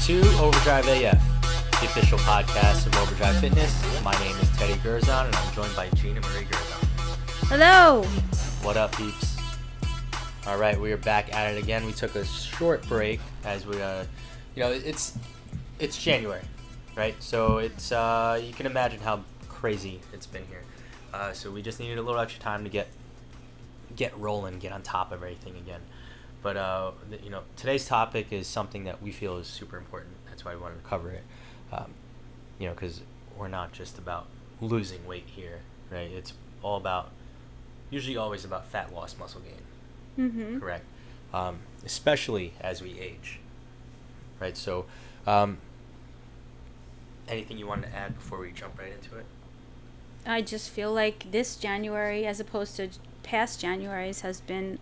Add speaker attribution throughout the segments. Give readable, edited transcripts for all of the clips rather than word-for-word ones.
Speaker 1: to Overdrive AF, the official podcast of Overdrive Fitness. My name is Teddy Gerzon, and I'm joined by Gina Marie Gerzon.
Speaker 2: Hello!
Speaker 1: What up, peeps? All right, we are back at it again. We took a short break as we, it's January, right? So it's you can imagine how crazy it's been here. So we just needed a little extra time to get rolling, get on top of everything again. But today's topic is something that we feel is super important. That's why we wanted to cover it. Because we're not just about losing weight here, right? It's usually always about fat loss, muscle gain.
Speaker 2: Mm-hmm.
Speaker 1: Correct. Especially as we age, right? So, anything you wanted to add before we jump right into it?
Speaker 2: I just feel like this January, as opposed to past Januaries, has been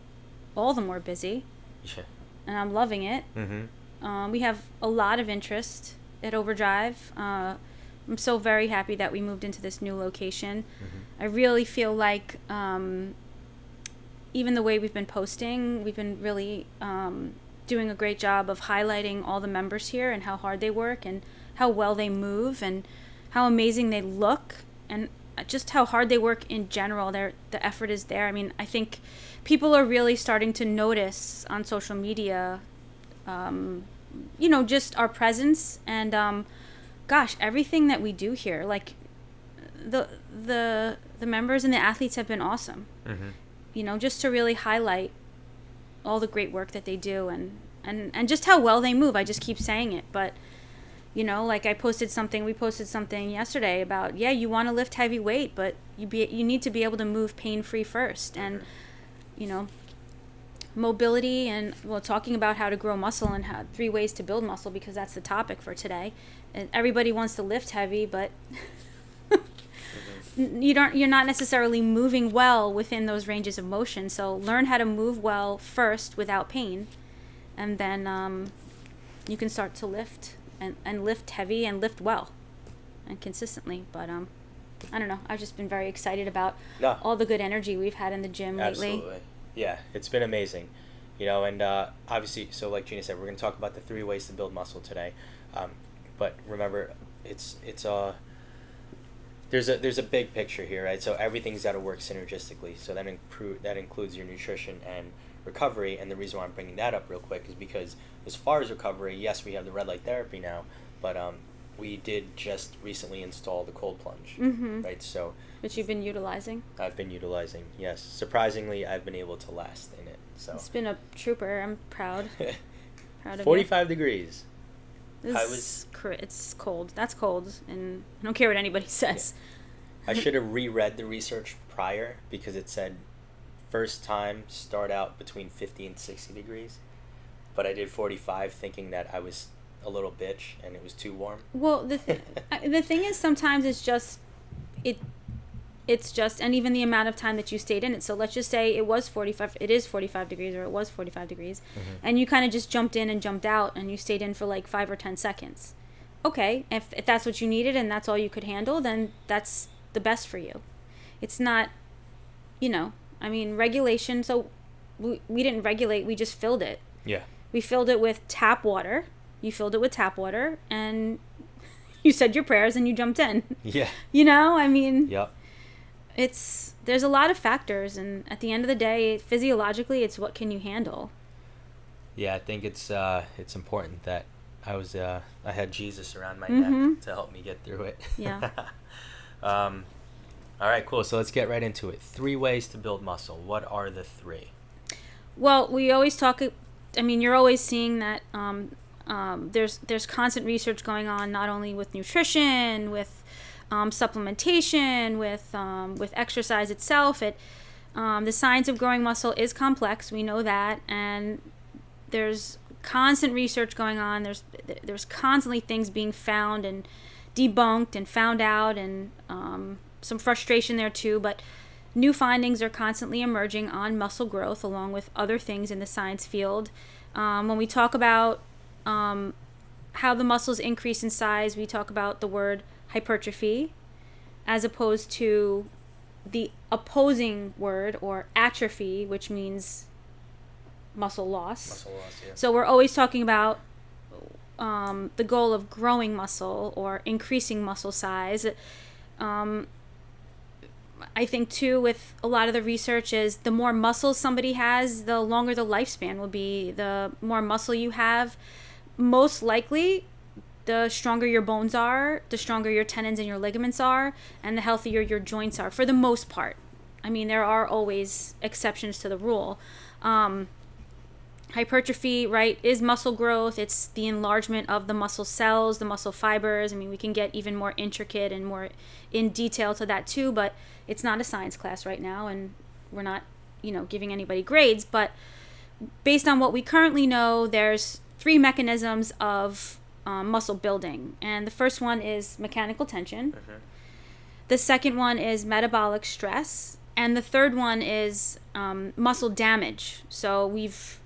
Speaker 2: all the more busy.
Speaker 1: Yeah.
Speaker 2: And I'm loving it.
Speaker 1: Mm-hmm.
Speaker 2: We have a lot of interest at Overdrive. I'm so very happy that we moved into this new location.
Speaker 1: Mm-hmm.
Speaker 2: I really feel like even the way we've been posting, we've been really doing a great job of highlighting all the members here and how hard they work and how well they move and how amazing they look and just how hard they work in general. The effort is there. I mean, I think people are really starting to notice on social media, just our presence and, everything that we do here. Like, the members and the athletes have been awesome.
Speaker 1: Mm-hmm.
Speaker 2: Just to really highlight all the great work that they do and just how well they move. I just keep saying it, but we posted something yesterday about, you want to lift heavy weight, but you need to be able to move pain-free first. And, mobility and, talking about how to grow muscle and 3 ways to build muscle, because that's the topic for today. And everybody wants to lift heavy, but you're not necessarily moving well within those ranges of motion. So learn how to move well first without pain, and then you can start to lift. And lift heavy and lift well and consistently. But I don't know. I've just been very excited about all the good energy we've had in the gym lately.
Speaker 1: Absolutely. Yeah, it's been amazing. And obviously, so like Gina said, we're going to talk about the 3 ways to build muscle today. But remember, there's a big picture here, right? So everything's got to work synergistically. So that includes your nutrition and recovery. And the reason why I'm bringing that up real quick is because as far as recovery, yes, we have the red light therapy now, but we did just recently install the cold plunge, right? So
Speaker 2: which you've been utilizing.
Speaker 1: I've been utilizing, yes. Surprisingly, I've been able to last in it. So
Speaker 2: it's been a trooper. I'm proud. Proud of
Speaker 1: 45 degrees.
Speaker 2: It's cold. That's cold, and I don't care what anybody says.
Speaker 1: Yeah. I should have reread the research prior, because it said first time start out between 50 and 60 degrees. But I did 45 thinking that I was a little bitch and it was too warm.
Speaker 2: Well, the thing is, sometimes it's just, and even the amount of time that you stayed in it. So let's just say it is 45 degrees, or it was 45 degrees, and you kind of just jumped in and jumped out, and you stayed in for like 5 or 10 seconds. Okay, if that's what you needed and that's all you could handle, then that's the best for you. It's not, regulation. So we didn't regulate, we just filled it.
Speaker 1: Yeah. We
Speaker 2: filled it with tap water. You filled it with tap water, and you said your prayers and you jumped in.
Speaker 1: Yeah.
Speaker 2: Yep. There's a lot of factors, and at the end of the day, physiologically, it's what can you handle.
Speaker 1: Yeah, I think it's important that I had Jesus around my neck to help me get through it.
Speaker 2: Yeah.
Speaker 1: All right, cool. So let's get right into it. 3 ways to build muscle. What are the 3?
Speaker 2: Well, we always talk. You're always seeing that there's constant research going on, not only with nutrition, with supplementation, with exercise itself. The science of growing muscle is complex. We know that, and there's constant research going on. There's constantly things being found and debunked and found out, and some frustration there too. But new findings are constantly emerging on muscle growth, along with other things in the science field. When we talk about how the muscles increase in size, we talk about the word hypertrophy, as opposed to the opposing word, or atrophy, which means muscle loss.
Speaker 1: Muscle loss, yeah.
Speaker 2: So we're always talking about the goal of growing muscle or increasing muscle size. I think too, with a lot of the research, is the more muscle somebody has, the longer the lifespan will be. The more muscle you have, most likely the stronger your bones are, the stronger your tendons and your ligaments are, and the healthier your joints are, for the most part. I mean, there are always exceptions to the rule. Hypertrophy, right, is muscle growth. It's the enlargement of the muscle cells, the muscle fibers. I mean, we can get even more intricate and more in detail to that too, but it's not a science class right now, and we're not, giving anybody grades. But based on what we currently know, there's 3 mechanisms of muscle building. And the first one is mechanical tension.
Speaker 1: Mm-hmm.
Speaker 2: The second one is metabolic stress. And the third one is muscle damage. So we've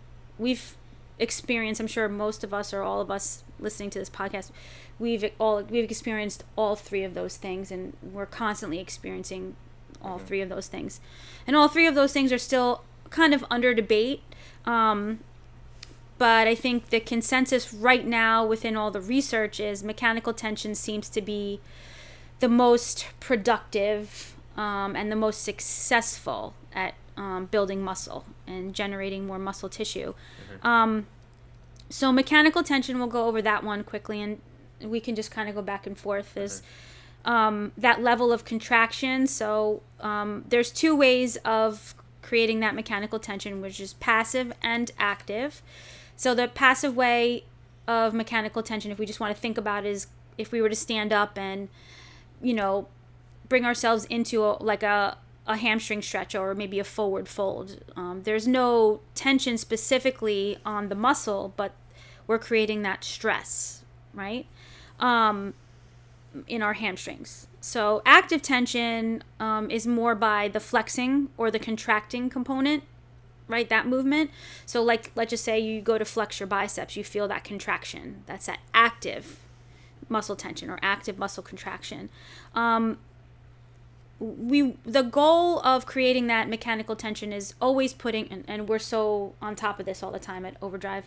Speaker 2: experienced, I'm sure most of us or all of us listening to this podcast, we've experienced all 3 of those things, and we're constantly experiencing all 3 of those things. And all 3 of those things are still kind of under debate. But I think the consensus right now within all the research is mechanical tension seems to be the most productive and the most successful at building muscle and generating more muscle tissue. Mm-hmm. So mechanical tension, we'll go over that one quickly, and we can just kind of go back and forth. Is that level of contraction. So there's 2 ways of creating that mechanical tension, which is passive and active. So the passive way of mechanical tension, if we just want to think about it, is if we were to stand up and, bring ourselves into a hamstring stretch or maybe a forward fold. There's no tension specifically on the muscle, but we're creating that stress, right, in our hamstrings. So active tension is more by the flexing or the contracting component, right, that movement. So let's just say you go to flex your biceps, you feel that contraction. That's that active muscle tension or active muscle contraction. The goal of creating that mechanical tension is always putting, and we're so on top of this all the time at Overdrive,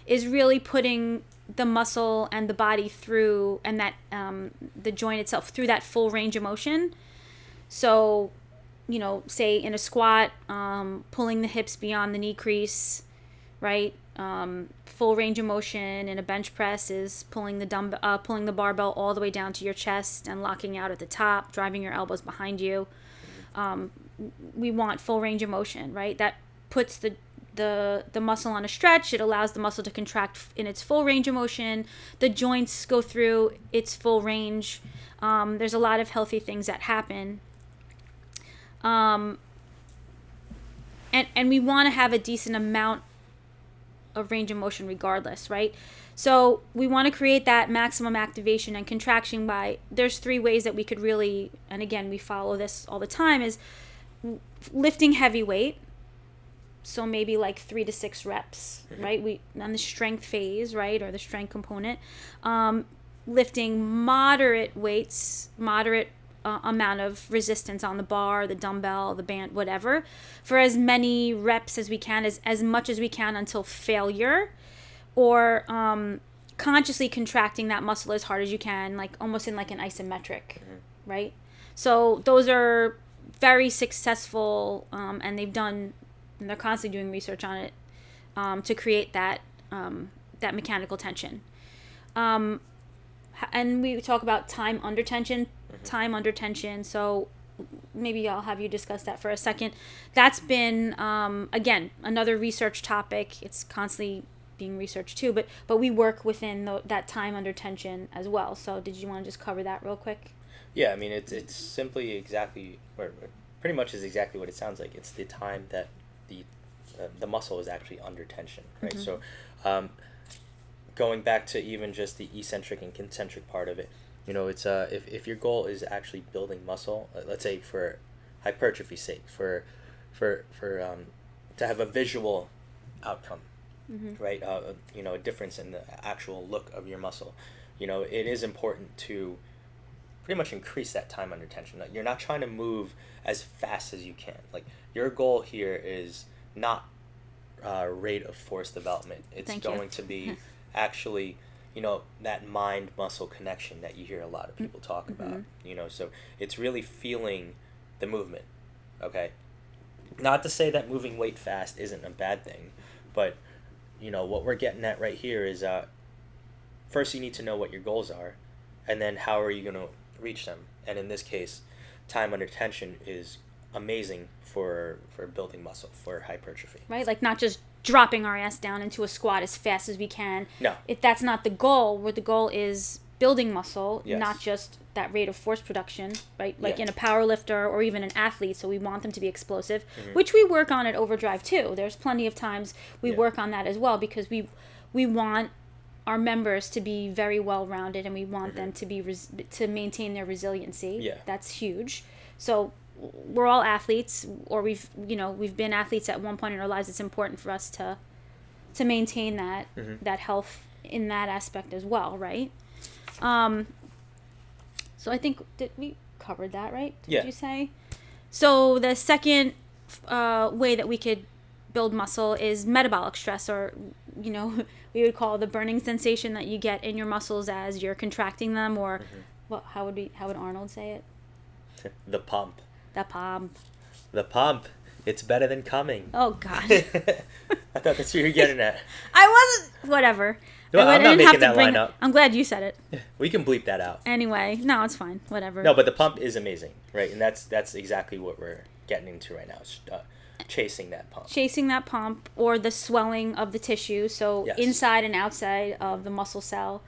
Speaker 2: is really putting the muscle and the body through, and that the joint itself through that full range of motion. So, say in a squat, pulling the hips beyond the knee crease, right? Full range of motion in a bench press is pulling the barbell all the way down to your chest and locking out at the top, driving your elbows behind you. We want full range of motion, right? That puts the muscle on a stretch. It allows the muscle to contract in its full range of motion. The joints go through its full range. There's a lot of healthy things that happen. And we want to have a decent amount of range of motion regardless, right? So we want to create that maximum activation and contraction there's 3 ways that we could really, and again, we follow this all the time, is lifting heavy weight. So maybe like 3 to 6 reps, right? On the strength phase, right? Or the strength component. Lifting moderate weights, amount of resistance on the bar, the dumbbell, the band, whatever, for as many reps as we can, as much as we can until failure, or consciously contracting that muscle as hard as you can, like almost in like an isometric, right? So those are very successful, and they're constantly doing research on it to create that mechanical tension. And we talk about time under tension. So maybe I'll have you discuss that for a second. That's been, again, another research topic. It's constantly being researched too, but we work within that time under tension as well. So did you want to just cover that real quick?
Speaker 1: Yeah, I mean, it's simply exactly, or pretty much is exactly what it sounds like. It's the time that the muscle is actually under tension, right? Mm-hmm. So going back to even just the eccentric and concentric part of it, it's if your goal is actually building muscle, let's say for hypertrophy's sake, for to have a visual outcome, right? A difference in the actual look of your muscle. It is important to pretty much increase that time under tension. Like, you're not trying to move as fast as you can. Like, your goal here is not rate of force development. It's going to be actually that mind muscle connection that you hear a lot of people talk about. So it's really feeling the movement. Okay, not to say that moving weight fast isn't a bad thing, but what we're getting at right here is first you need to know what your goals are, and then how are you going to reach them. And in this case, time under tension is amazing for building muscle, for hypertrophy.
Speaker 2: Right, like not just dropping our ass down into a squat as fast as we can.
Speaker 1: No.
Speaker 2: If that's not the goal, where the goal is building muscle,
Speaker 1: Yes.
Speaker 2: not just that rate of force production, right? Like
Speaker 1: Yeah.
Speaker 2: in a power lifter or even an athlete, so we want them to be explosive, which we work on at Overdrive too. There's plenty of times we work on that as well, because we want our members to be very well rounded, and we want them to be to maintain their resiliency.
Speaker 1: Yeah.
Speaker 2: That's huge. So we're all athletes, or we've been athletes at one point in our lives. It's important for us to maintain that that health in that aspect as well, right? So I think, did we covered that, right? Did you say? So the second way that we could build muscle is metabolic stress, or we would call the burning sensation that you get in your muscles as you're contracting them, or how would Arnold say it?
Speaker 1: The pump.
Speaker 2: The pump.
Speaker 1: The pump. It's better than coming.
Speaker 2: Oh, God.
Speaker 1: I thought that's what you were getting at.
Speaker 2: I wasn't... Whatever.
Speaker 1: Well, I'm not making that line up.
Speaker 2: I'm glad you said it.
Speaker 1: We can bleep that out.
Speaker 2: Anyway, no, it's fine. Whatever.
Speaker 1: No, but the pump is amazing, right? And that's exactly what we're getting into right now. Chasing that pump.
Speaker 2: Chasing that pump, or the swelling of the tissue, so
Speaker 1: Yes.
Speaker 2: inside and outside of the muscle cell.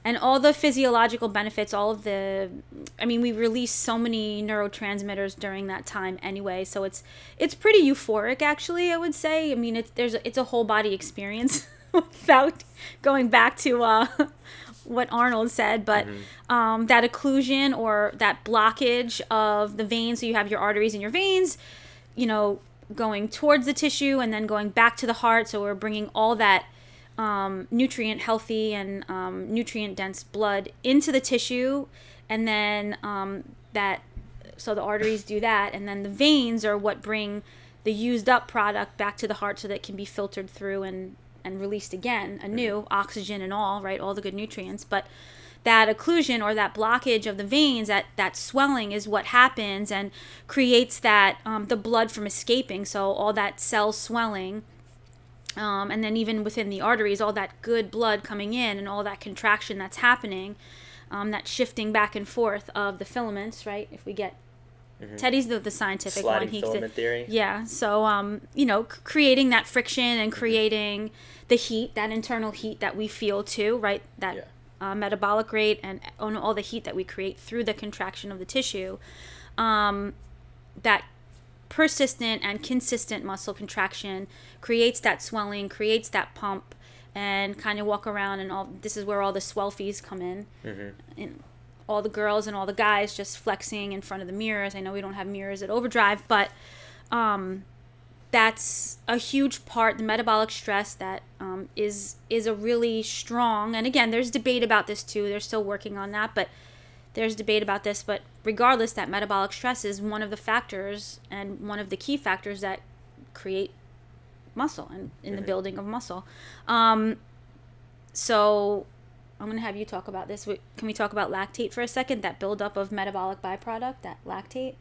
Speaker 2: And all the physiological benefits, we release so many neurotransmitters during that time anyway, so it's pretty euphoric, actually, I would say. I mean, it's a whole body experience without going back to what Arnold said, but that occlusion, or that blockage of the veins, so you have your arteries and your veins, going towards the tissue and then going back to the heart, so we're bringing all that nutrient healthy and nutrient dense blood into the tissue, and then so the arteries do that, and then the veins are what bring the used up product back to the heart so that it can be filtered through and released again anew, oxygen and all, right, all the good nutrients. But that occlusion, or that blockage of the veins, that swelling is what happens and creates that the blood from escaping, so all that cell swelling. And then even within the arteries, all that good blood coming in and all that contraction that's happening, that shifting back and forth of the filaments, right? If we get Teddy's the scientific
Speaker 1: sliding
Speaker 2: one.
Speaker 1: filament theory.
Speaker 2: Yeah. So creating that friction and creating the heat, that internal heat that we feel too, right? That metabolic rate and all the heat that we create through the contraction of the tissue, that persistent and consistent muscle contraction creates that swelling, creates that pump, and kind of walk around, and all this is where all the swelfies come in, and all the girls and all the guys just flexing in front of the mirrors. I know we don't have mirrors at Overdrive, but that's a huge part. The metabolic stress that is a really strong, and again, there's debate about this too. They're still working on that, but there's debate about this. But regardless, that metabolic stress is one of the factors and one of the key factors that create muscle and in the building of muscle. So I'm going to have you talk about this. Can we talk about lactate for a second? That buildup of metabolic byproduct, that lactate?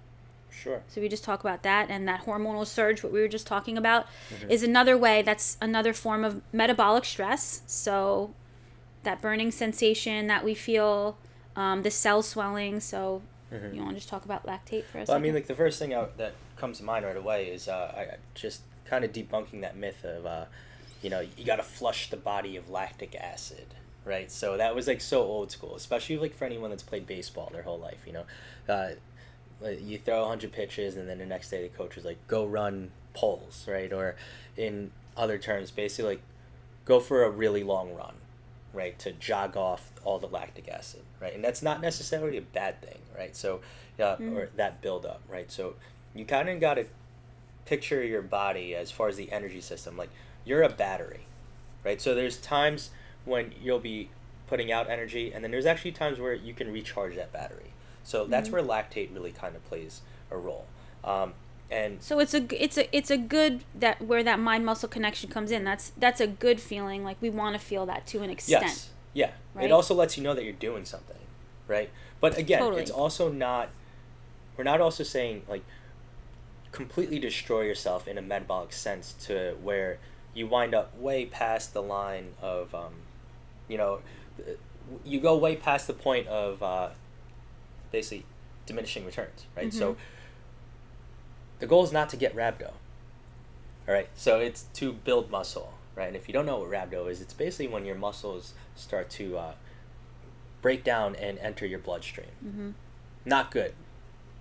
Speaker 1: Sure.
Speaker 2: So we just talk about that, and that hormonal surge, what we were just talking about, is another way. That's another form of metabolic stress. So that burning sensation that we feel, the cell swelling. So you want to just talk about lactate for a second?
Speaker 1: Well, I mean, like the first thing that comes to mind right away is I just kind of debunking that myth of, you got to flush the body of lactic acid, right? So that was like so old school, especially like for anyone that's played baseball their whole life, you throw 100 pitches and then the next day the coach is like, go run poles, right? Or in other terms, basically like go for a really long run, right? To jog off all the lactic acid, right? And that's not necessarily a bad thing, right? So, or that buildup, right? So you kind of got to picture your body as far as the energy system, like you're a battery, right? So there's times when you'll be putting out energy, and then there's actually times where you can recharge that battery. So that's where lactate really kind of plays a role. And
Speaker 2: so it's a good that where that mind muscle connection comes in. That's a good feeling. Like we want to feel that to an extent.
Speaker 1: yes, yeah.
Speaker 2: Right?
Speaker 1: It also lets you know that you're doing something, right? But again,
Speaker 2: Totally.
Speaker 1: it's also not. We're not also saying like completely destroy yourself in a metabolic sense to where you wind up way past the line of, you know, you go way past the point of basically diminishing returns, right?
Speaker 2: Mm-hmm.
Speaker 1: So the goal is not to get rhabdo, all right? So it's to build muscle, right? And if you don't know what rhabdo is, it's basically when your muscles start to break down and enter your bloodstream.
Speaker 2: Mm-hmm.
Speaker 1: Not good,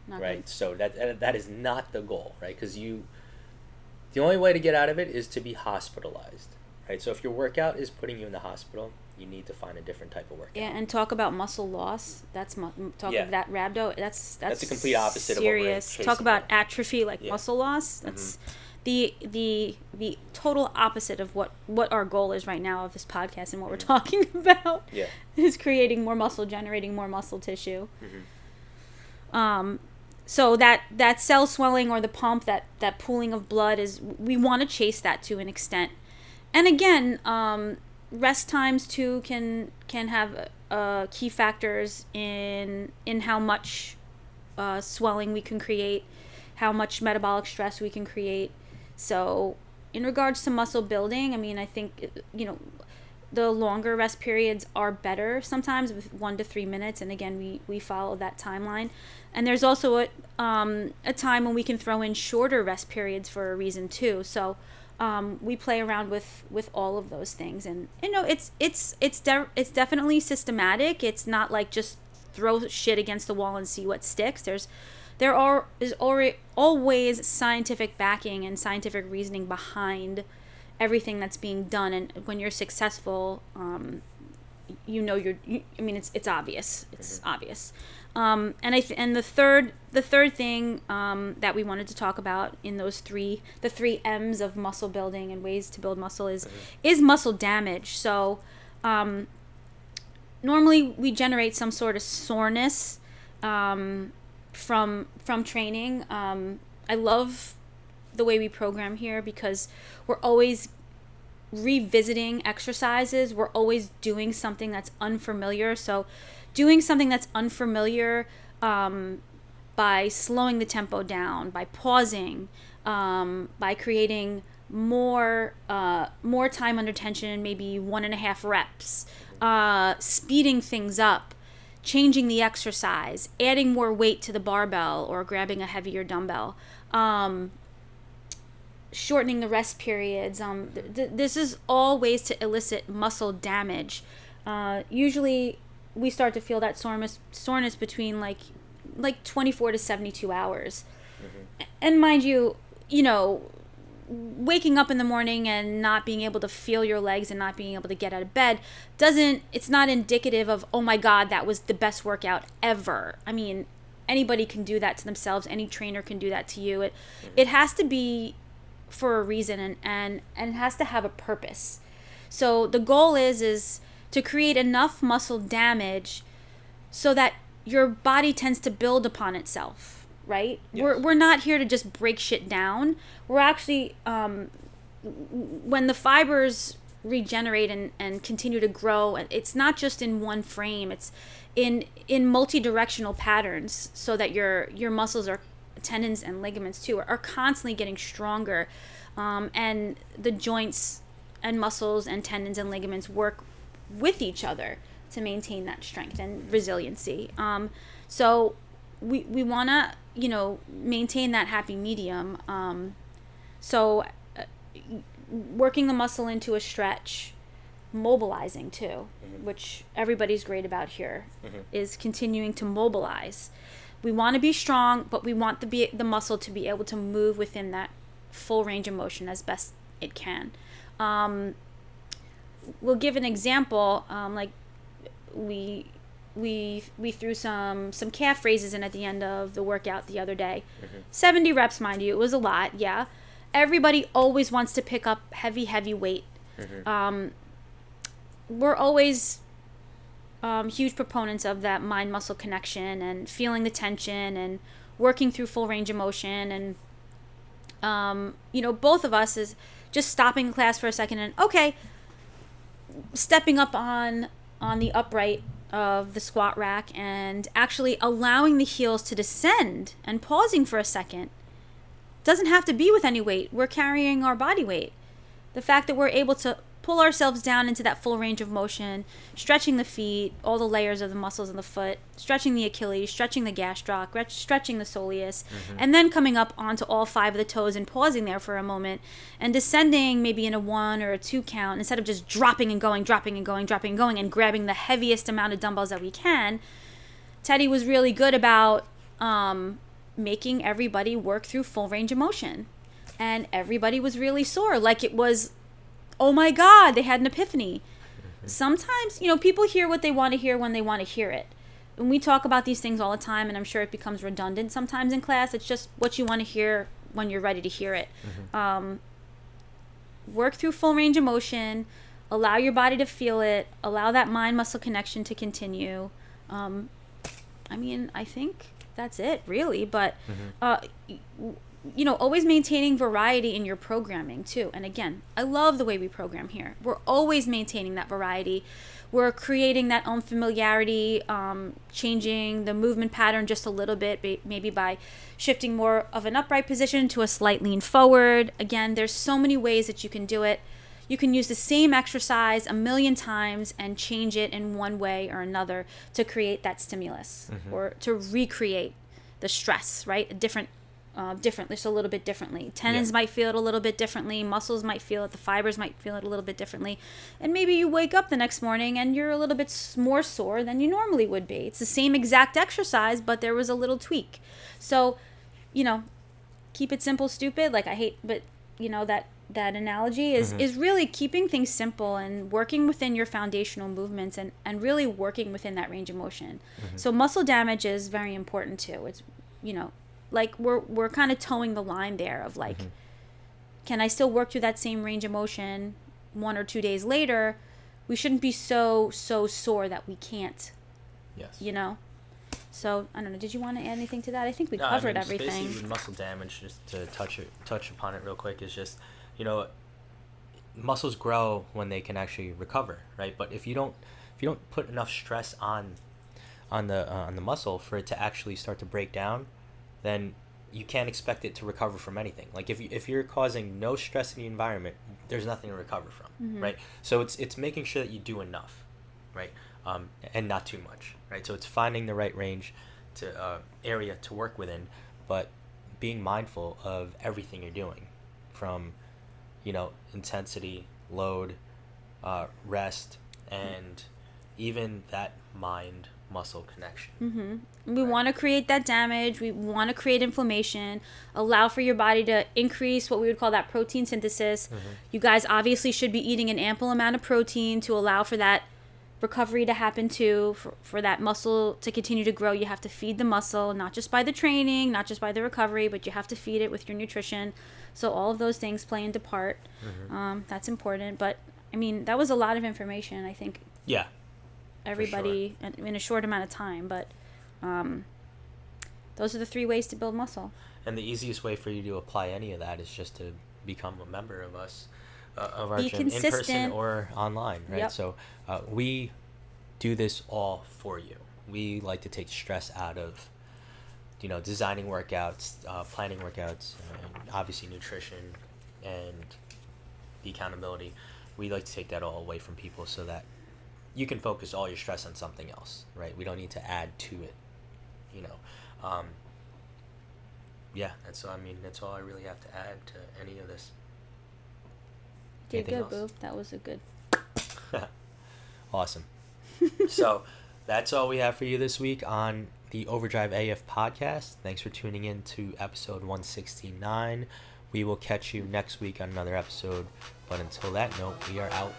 Speaker 2: Not
Speaker 1: right?
Speaker 2: good.
Speaker 1: So that is not the goal, right? Because the only way to get out of it is to be hospitalized, right? So if your workout is putting you in the hospital, you need to find a different type of workout.
Speaker 2: Yeah, and talk about muscle loss. That's
Speaker 1: Yeah.
Speaker 2: of that rhabdo. That's
Speaker 1: the complete opposite of what we're
Speaker 2: serious.
Speaker 1: chasing
Speaker 2: Talk about
Speaker 1: here.
Speaker 2: atrophy, like
Speaker 1: Yeah.
Speaker 2: muscle loss. That's the total opposite of what our goal is right now of this podcast and what we're talking about.
Speaker 1: Yeah.
Speaker 2: Is creating more muscle, generating more muscle tissue.
Speaker 1: Mm-hmm.
Speaker 2: So that cell swelling or the pump, that pooling of blood we want to chase that to an extent. And again, rest times too can have key factors in how much swelling we can create, how much metabolic stress we can create. So in regards to muscle building, I mean, I think, the longer rest periods are better sometimes with 1 to 3 minutes. And again, we follow that timeline. And there's also a time when we can throw in shorter rest periods for a reason too. So we play around with all of those things. And, it's definitely systematic. It's not like just throw shit against the wall and see what sticks. There is always scientific backing and scientific reasoning behind everything that's being done, and when you're successful, it's obvious. It's obvious. And the third thing that we wanted to talk about in the three M's of muscle building and ways to build muscle is muscle damage. So normally we generate some sort of soreness from training. I love the way we program here because we're always revisiting exercises. We're always doing something that's unfamiliar. So doing something that's unfamiliar by slowing the tempo down, by pausing, by creating more time under tension, maybe 1.5 reps, speeding things up, changing the exercise, adding more weight to the barbell or grabbing a heavier dumbbell, shortening the rest periods. This is all ways to elicit muscle damage. Usually we start to feel that soreness between like 24 to 72 hours. And mind you, waking up in the morning and not being able to feel your legs and not being able to get out of bed it's not indicative of, oh my God, that was the best workout ever. I mean, anybody can do that to themselves. Any trainer can do that to you. It has to be for a reason and it has to have a purpose. So the goal is to create enough muscle damage so that your body tends to build upon itself, right?
Speaker 1: Yes.
Speaker 2: We're not here to just break shit down. We're actually when the fibers regenerate and continue to grow, it's not just in one frame, it's in multi-directional patterns, so that your muscles are tendons and ligaments too are constantly getting stronger, and the joints and muscles and tendons and ligaments work with each other to maintain that strength and resiliency. So we want to maintain that happy medium. So working the muscle into a stretch, mobilizing too, which everybody's great about here, is continuing to mobilize. We want to be strong, but we want the muscle to be able to move within that full range of motion as best it can. We'll give an example. Like we threw some calf raises in at the end of the workout the other day. 70 reps, mind you. It was a lot, yeah. Everybody always wants to pick up heavy weight. We're always huge proponents of that mind-muscle connection and feeling the tension and working through full range of motion and both of us is just stopping class for a second and, okay, stepping up on the upright of the squat rack and actually allowing the heels to descend and pausing for a second. Doesn't have to be with any weight. We're carrying our body weight. The fact that we're able to pull ourselves down into that full range of motion, stretching the feet, all the layers of the muscles in the foot, stretching the Achilles, stretching the gastroc, stretching the soleus, and then coming up onto all 5 of the toes and pausing there for a moment and descending maybe in a 1 or a 2 count instead of just dropping and going and grabbing the heaviest amount of dumbbells that we can. Teddy was really good about making everybody work through full range of motion. And everybody was really sore. Like it was, oh my God, they had an epiphany. Sometimes, people hear what they want to hear when they want to hear it. And we talk about these things all the time, and I'm sure it becomes redundant sometimes in class. It's just what you want to hear when you're ready to hear it. Work through full range of motion. Allow your body to feel it. Allow that mind-muscle connection to continue. I think that's it, really. But, always maintaining variety in your programming too. And again, I love the way we program here. We're always maintaining that variety. We're creating that unfamiliarity, changing the movement pattern just a little bit, maybe by shifting more of an upright position to a slight lean forward. Again, there's so many ways that you can do it. You can use the same exercise 1,000,000 times and change it in one way or another to create that stimulus or to recreate the stress, right? Just a little bit differently. Tendons might feel it a little bit differently. Muscles might feel it. The fibers might feel it a little bit differently. And maybe you wake up the next morning and you're a little bit more sore than you normally would be. It's the same exact exercise, but there was a little tweak. So, keep it simple, stupid. Like I hate, but that analogy is really keeping things simple and working within your foundational movements and really working within that range of motion. So muscle damage is very important too. It's, like we're kind of towing the line there of like, can I still work through that same range of motion 1 or 2 days later? We shouldn't be so sore that we can't. Yes. So I don't know. Did you want to add anything to that? I think we covered everything.
Speaker 1: Basically, with muscle damage, just to touch upon it real quick, is just muscles grow when they can actually recover, right? But if you don't put enough stress on the muscle for it to actually start to break down, then you can't expect it to recover from anything. Like if you're causing no stress in the environment, there's nothing to recover from, right? So it's making sure that you do enough, right? And not too much, right? So it's finding the right range to area to work within, but being mindful of everything you're doing, from intensity, load, rest, and even that mind muscle connection.
Speaker 2: We want to create that damage. We want to create inflammation, allow for your body to increase what we would call that protein synthesis. You guys obviously should be eating an ample amount of protein to allow for that recovery to happen too, for that muscle to continue to grow. You have to feed the muscle, not just by the training, not just by the recovery, but you have to feed it with your nutrition. So all of those things play into part. That's important. But that was a lot of information, I think.
Speaker 1: Yeah.
Speaker 2: Everybody in a short amount of time, but those are the 3 ways to build muscle.
Speaker 1: And the easiest way for you to apply any of that is just to become a member of us, of our gym, in person or online, right? Yep. So we do this all for you. We like to take stress out of designing workouts, planning workouts, and obviously nutrition and the accountability. We like to take that all away from people so that you can focus all your stress on something else, right? We don't need to add to it, that's all I really have to add to any of this.
Speaker 2: Did good, boo. That was a good.
Speaker 1: Awesome. So that's all we have for you this week on the Overdrive AF podcast. Thanks for tuning in to episode 169. We will catch you next week on another episode. But until that note, we are out.